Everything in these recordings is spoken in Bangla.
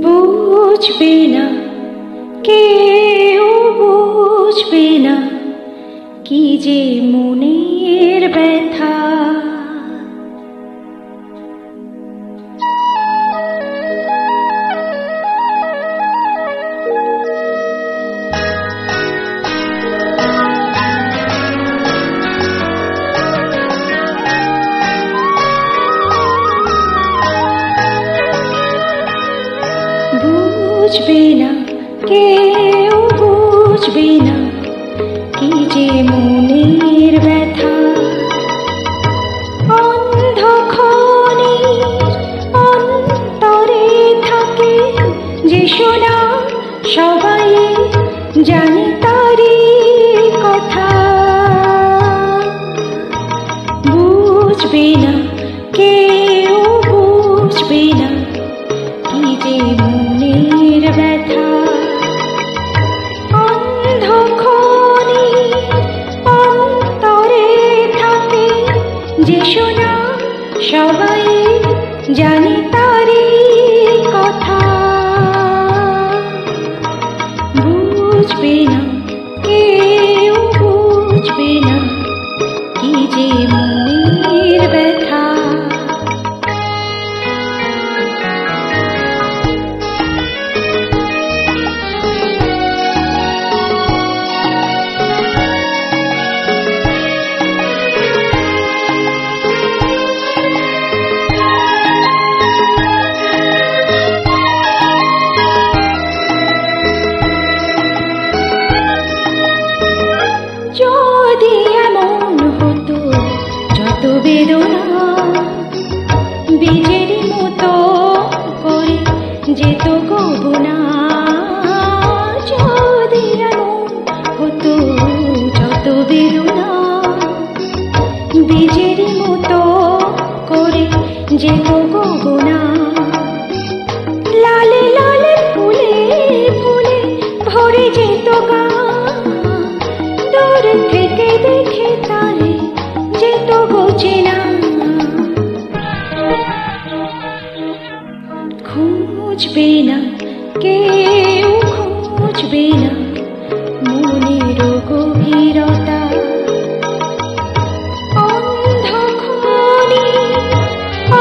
বুঝবে না, কেউ বুঝবে না কি যে মনের ব্যথা। বুঝবে না, কেউ বুঝবে না কি যে মনের ব্যথা। অন্ধক্ষণের অন্তরে থাকে যে শোনা, সবাই জানে তারই কথা। বুঝবে না, কেউ বুঝবে না কি যে মনের ব্যথা। অন্ধক্ষণের অন্তরে থাকে যে শোনা, সবাই জানে তারই কথা। বুঝবে না, কেউ বুঝবে না কি যে মনের ব্যথা। যদি এমন হতো যত বেদনা বীজের মতো করে যেত গোপনা। যদি এমন হতো যত বেদনা বীজের মতো করে যেত গোপনা। লালে লালে ফুলে ফুলে ভরে যেত গা, দূর থেকে দেখে তারে যেত গোচেনা। খুঁজবে না, কেউ খুঁজবে না মনের গভীরতা। অন্ধক্ষণের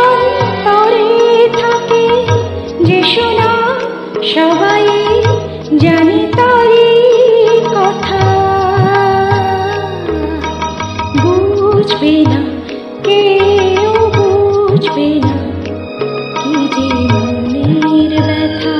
অন্তরে থাকে যে শোনা, সবাই জানে তারই কথা। বুঝবে না, কেউ বুঝবে না কি যে মনের ব্যথা।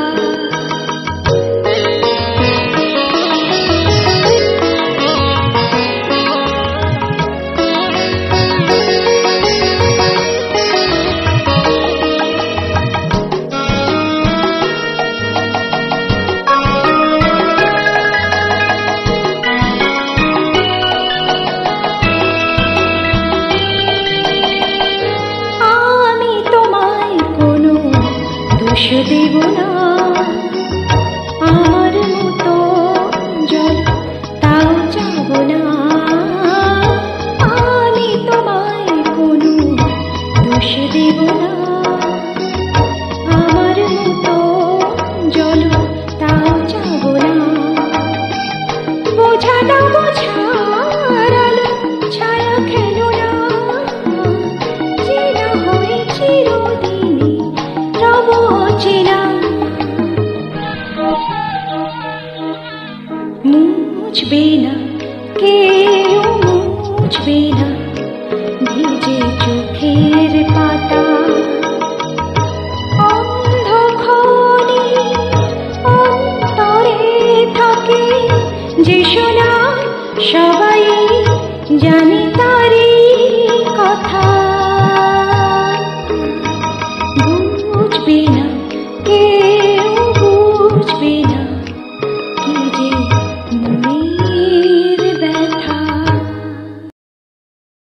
দোষ দেব না, আমার মতো জল তাও যাব না। আমি তোমায় কোনো দোষ দেব না, আমার মতো জল তাও যাব না। বোঝা দাও বোঝার আলো ছায়া খেলো না, চেনা হয়ে চিরদিনই রব চেনা। মুছবে না, কেউ মুছবে না ভিজে চোখের পাতা। অন্ধক্ষণের অন্তরে থাকে যে শোনা, সবাই জানে